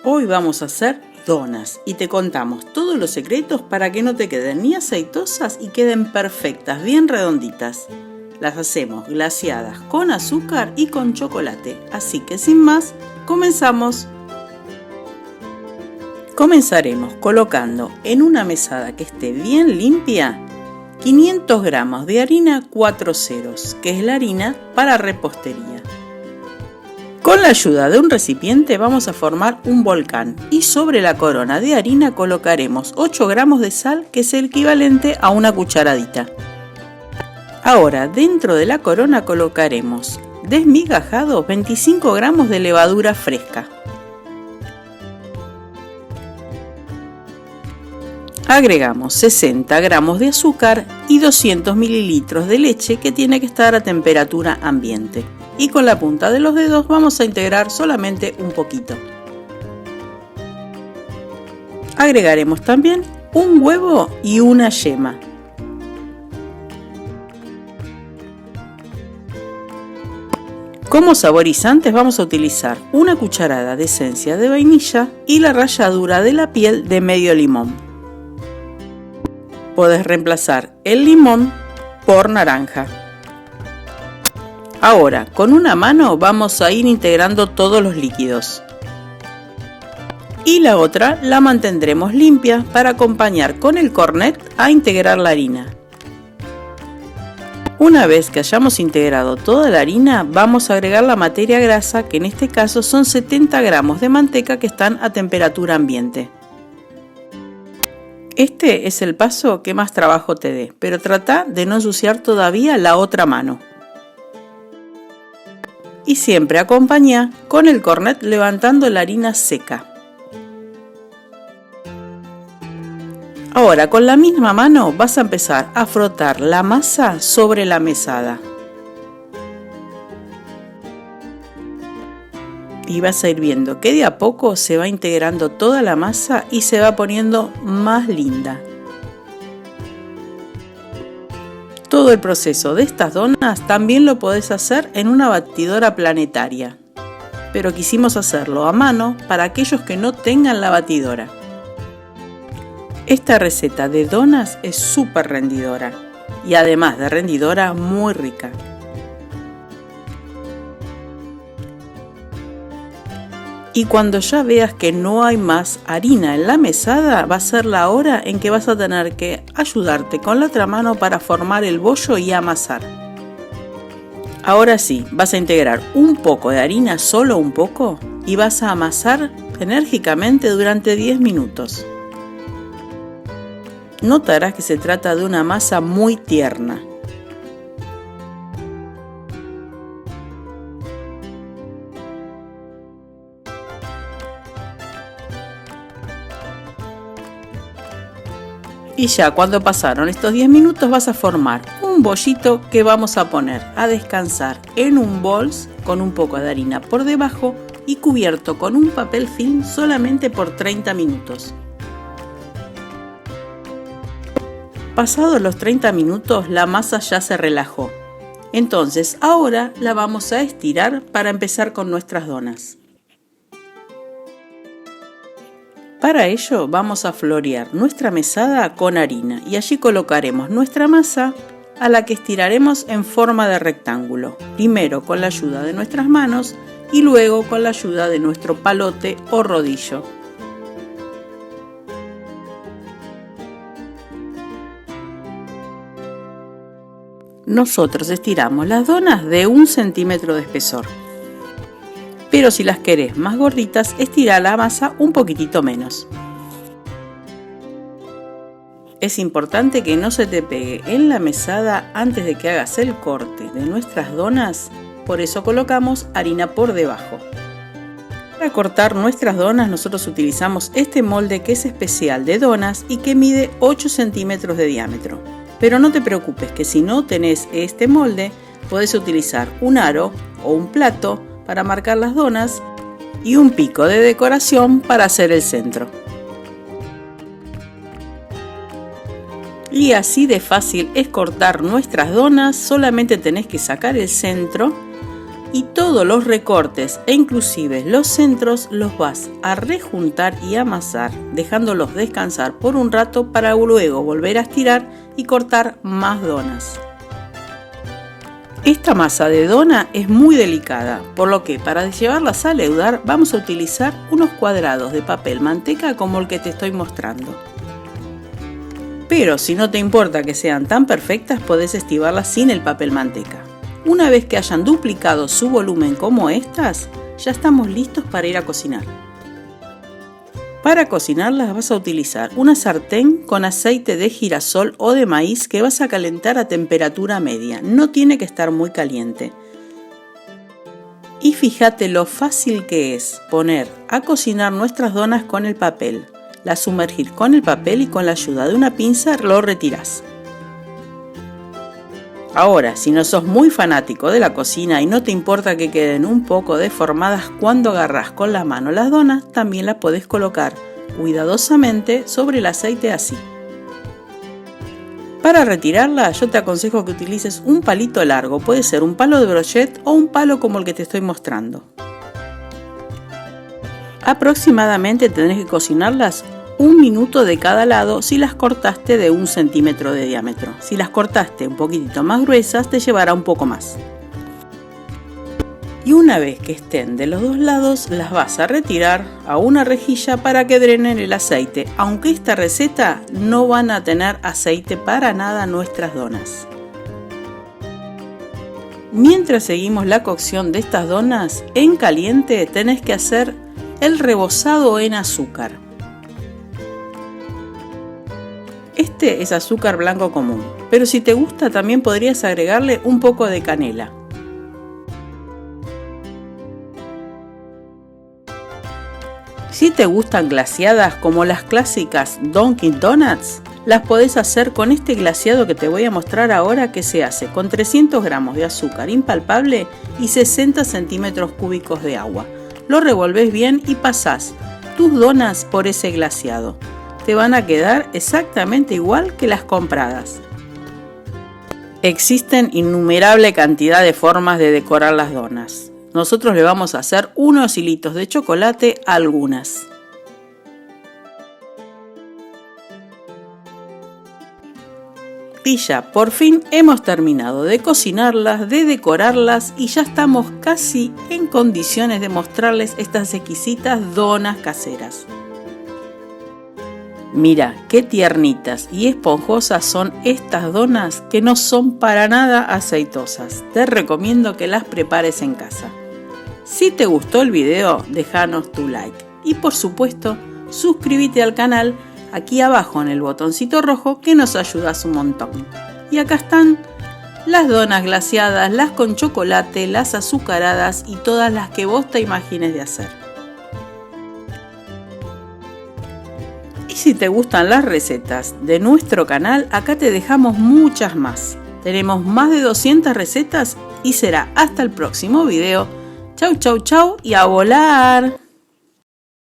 Hoy vamos a hacer donas y te contamos todos los secretos para que no te queden ni aceitosas y queden perfectas, bien redonditas. Las hacemos glaseadas con azúcar y con chocolate, así que sin más, comenzamos. Comenzaremos colocando en una mesada que esté bien limpia 500 gramos de harina 4 ceros, que es la harina para repostería. Con la ayuda de un recipiente vamos a formar un volcán y sobre la corona de harina colocaremos 8 gramos de sal, que es el equivalente a una cucharadita. Ahora dentro de la corona colocaremos desmigajados 25 gramos de levadura fresca. Agregamos 60 gramos de azúcar y 200 mililitros de leche que tiene que estar a temperatura ambiente. Y con la punta de los dedos vamos a integrar solamente un poquito. Agregaremos también un huevo y una yema. Como saborizantes vamos a utilizar una cucharada de esencia de vainilla y la ralladura de la piel de medio limón. Podés reemplazar el limón por naranja. Ahora, con una mano vamos a ir integrando todos los líquidos. Y la otra la mantendremos limpia para acompañar con el cornet a integrar la harina. Una vez que hayamos integrado toda la harina, vamos a agregar la materia grasa, que en este caso son 70 gramos de manteca que están a temperatura ambiente. Este es el paso que más trabajo te dé, pero trata de no ensuciar todavía la otra mano. Y siempre acompaña con el cornet levantando la harina seca. Ahora con la misma mano vas a empezar a frotar la masa sobre la mesada. Y vas a ir viendo que de a poco se va integrando toda la masa y se va poniendo más linda. Todo el proceso de estas donas también lo podés hacer en una batidora planetaria, pero quisimos hacerlo a mano para aquellos que no tengan la batidora. Esta receta de donas es súper rendidora y además de rendidora, muy rica. Y cuando ya veas que no hay más harina en la mesada, va a ser la hora en que vas a tener que ayudarte con la otra mano para formar el bollo y amasar. Ahora sí, vas a integrar un poco de harina, solo un poco, y vas a amasar enérgicamente durante 10 minutos. Notarás que se trata de una masa muy tierna. Y ya cuando pasaron estos 10 minutos vas a formar un bollito que vamos a poner a descansar en un bols con un poco de harina por debajo y cubierto con un papel film solamente por 30 minutos. Pasados los 30 minutos la masa ya se relajó. Entonces ahora la vamos a estirar para empezar con nuestras donas. Para ello vamos a florear nuestra mesada con harina y allí colocaremos nuestra masa, a la que estiraremos en forma de rectángulo, primero con la ayuda de nuestras manos y luego con la ayuda de nuestro palote o rodillo. Nosotros estiramos las donas de 1 centímetro de espesor. Pero si las querés más gorditas, estira la masa un poquitito menos. Es importante que no se te pegue en la mesada antes de que hagas el corte de nuestras donas, por eso colocamos harina por debajo. Para cortar nuestras donas nosotros utilizamos este molde que es especial de donas y que mide 8 centímetros de diámetro. Pero no te preocupes, que si no tenés este molde, podés utilizar un aro o un plato para marcar las donas y un pico de decoración para hacer el centro. Y así de fácil es cortar nuestras donas, solamente tenés que sacar el centro, Y todos los recortes e inclusive los centros los vas a rejuntar y amasar, dejándolos descansar por un rato para luego volver a estirar y cortar más donas. Esta masa de dona es muy delicada, por lo que para llevarlas a leudar vamos a utilizar unos cuadrados de papel manteca como el que te estoy mostrando. Pero si no te importa que sean tan perfectas, podés estivarlas sin el papel manteca. Una vez que hayan duplicado su volumen como estas, ya estamos listos para ir a cocinar. Para cocinarlas vas a utilizar una sartén con aceite de girasol o de maíz que vas a calentar a temperatura media. No tiene que estar muy caliente. Y fíjate lo fácil que es poner a cocinar nuestras donas con el papel. Las sumergir con el papel y con la ayuda de una pinza lo retirás. Ahora, si no sos muy fanático de la cocina y no te importa que queden un poco deformadas cuando agarrás con la mano las donas, también las podés colocar cuidadosamente sobre el aceite así. Para retirarla, yo te aconsejo que utilices un palito largo, puede ser un palo de brochet o un palo como el que te estoy mostrando. Aproximadamente tenés que cocinarlas 1 minuto de cada lado si las cortaste de 1 centímetro de diámetro. Si las cortaste un poquitito más gruesas, te llevará un poco más. Y una vez que estén de los dos lados, las vas a retirar a una rejilla para que drenen el aceite. Aunque esta receta no van a tener aceite para nada nuestras donas. Mientras seguimos la cocción de estas donas, en caliente tenés que hacer el rebozado en azúcar. Este es azúcar blanco común, pero si te gusta también podrías agregarle un poco de canela. Si te gustan glaseadas como las clásicas Dunkin' Donuts, las podés hacer con este glaseado que te voy a mostrar ahora, que se hace con 300 gramos de azúcar impalpable y 60 centímetros cúbicos de agua. Lo revolvés bien y pasás tus donas por ese glaseado. Te van a quedar exactamente igual que las compradas. Existen innumerable cantidad de formas de decorar las donas. Nosotros le vamos a hacer unos hilitos de chocolate a algunas. Y ya, por fin hemos terminado de cocinarlas, de decorarlas y ya estamos casi en condiciones de mostrarles estas exquisitas donas caseras. Mira qué tiernitas y esponjosas son estas donas que no son para nada aceitosas. Te recomiendo que las prepares en casa. Si te gustó el video, déjanos tu like. Y por supuesto, suscríbete al canal aquí abajo en el botoncito rojo que nos ayudas un montón. Y acá están las donas glaseadas, las con chocolate, las azucaradas y todas las que vos te imagines de hacer. Si te gustan las recetas de nuestro canal, acá te dejamos muchas más. Tenemos más de 200 recetas y será hasta el próximo video. Chau, chau, chau y a volar.